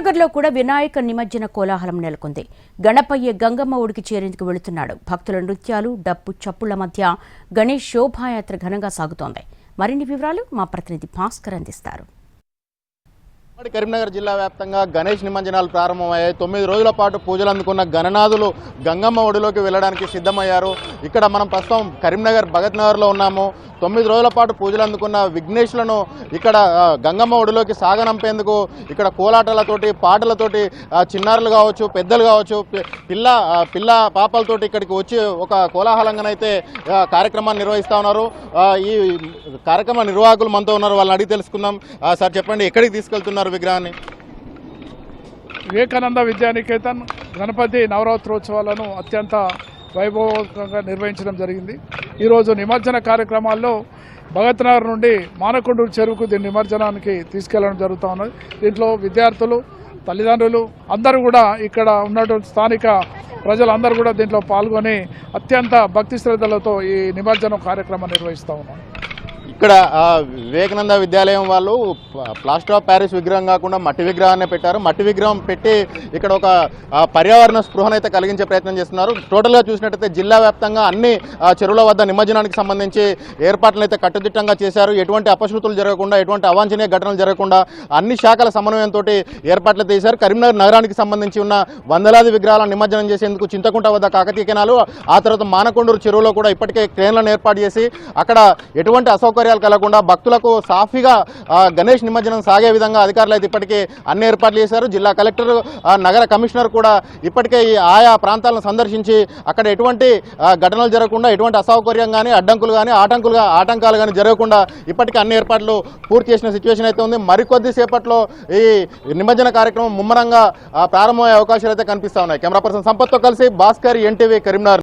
కరీంనగర్లో కూడా వినాయక నిమజ్జన కోలాహలం నెలకొంది. గణపయ్య గంగమ్మ ఒడికి చేరేందుకు వెళుతున్నాడు. భక్తుల నృత్యాలు, డప్పు చప్పుళ్ల మధ్య గణేష్ శోభాయాత్ర ఘనంగా సాగుతోంది. మరిన్ని వివరాలు మా ప్రతినిధి భాస్కర్ అందిస్తారు. కరీంనగర్ జిల్లా వ్యాప్తంగా గణేష్ నిమజ్జనాలు ప్రారంభమయ్యాయి. 9 రోజుల పాటు పూజలు అందుకున్న గణనాథులు గంగమ్మ ఒడిలోకి వెళ్ళడానికి సిద్ధమయ్యారు. ఇక్కడ మనం ప్రస్తుతం కరీంనగర్ భగత్ నగర్లో ఉన్నాము. 9 రోజుల పాటు పూజలు అందుకున్న విఘ్నేష్లను ఇక్కడ గంగమ్మ ఒడిలోకి సాగనంపేందుకు ఇక్కడ కోలాటలతోటి, పాటలతోటి చిన్నారులు కావచ్చు, పెద్దలు కావచ్చు, పిల్ల పాపలతోటి ఇక్కడికి వచ్చి ఒక కోలాహలంగానైతే కార్యక్రమాన్ని నిర్వహిస్తూ ఉన్నారు. ఈ కార్యక్రమ నిర్వాహకులు మనతో ఉన్నారు, వాళ్ళని అడిగి తెలుసుకుందాం. సార్ చెప్పండి, ఎక్కడికి తీసుకెళ్తున్నారు విగ్రహాన్ని? వివేకానంద విద్యానికేతన్ గణపతి నవరాత్రోత్సవాలను అత్యంత వైభవంగా నిర్వహించడం జరిగింది. ఈరోజు నిమజ్జన కార్యక్రమాల్లో భగత్ నగర్ నుండి మానకొండూరు చెరువుకు దీని నిమజ్జనానికి తీసుకెళ్లడం జరుగుతూ ఉన్నది. దీంట్లో విద్యార్థులు, తల్లిదండ్రులు అందరూ కూడా ఇక్కడ ఉన్నటువంటి స్థానిక ప్రజలందరూ కూడా దీంట్లో పాల్గొని అత్యంత భక్తి శ్రద్ధలతో ఈ నిమజ్జనం కార్యక్రమం నిర్వహిస్తూ ఉన్నారు. ఇక్కడ వివేకానంద విద్యాలయం వాళ్ళు ప్లాస్టర్ ఆఫ్ ప్యారిస్ విగ్రహం కాకుండా మట్టి విగ్రహాన్ని పెట్టారు. మట్టి విగ్రహం పెట్టి ఇక్కడ ఒక పర్యావరణ స్పృహనైతే కలిగించే ప్రయత్నం చేస్తున్నారు. టోటల్గా చూసినట్టయితే జిల్లా వ్యాప్తంగా అన్ని చెరువుల వద్ద నిమజ్జనానికి సంబంధించి ఏర్పాట్లను అయితే కట్టుదిట్టంగా చేశారు. ఎటువంటి అపశృతులు జరగకుండా, ఎటువంటి అవాంఛనీయ ఘటనలు జరగకుండా అన్ని శాఖల సమన్వయంతో ఏర్పాట్లు చేశారు. కరీంనగర్ నగరానికి సంబంధించి ఉన్న వందలాది విగ్రహాలను నిమజ్జనం చేసేందుకు చింతకుంట వద్ద కాకతీయ కెనాలు, ఆ తర్వాత మానకొండూరు చెరువులో కూడా ఇప్పటికే క్రేన్లను ఏర్పాటు చేసి అక్కడ ఎటువంటి అసౌకర్యాలు కలగకుండా భక్తులకు సాఫీగా గణేష్ నిమజ్జనం సాగే విధంగా అధికారులు అయితే ఇప్పటికే అన్ని ఏర్పాట్లు చేశారు. జిల్లా కలెక్టర్, నగర కమిషనర్ కూడా ఇప్పటికే ఆయా ప్రాంతాలను సందర్శించి అక్కడ ఎటువంటి ఘటనలు జరగకుండా, ఎటువంటి అసౌకర్యం కానీ, అడ్డంకులు కానీ, ఆటంకాలు కానీ జరగకుండా ఇప్పటికే అన్ని ఏర్పాట్లు పూర్తి చేసిన సిచ్యువేషన్ అయితే ఉంది. మరికొద్ది సేపట్లో ఈ నిమజ్జన కార్యక్రమం ముమ్మరంగా ప్రారంభమయ్యే అవకాశాలు అయితే కనిపిస్తా ఉన్నాయి. కెమెరా పర్సన్ సంపత్తో కలిసి భాస్కర్, ఎన్టీవీ, కరీంనగర్.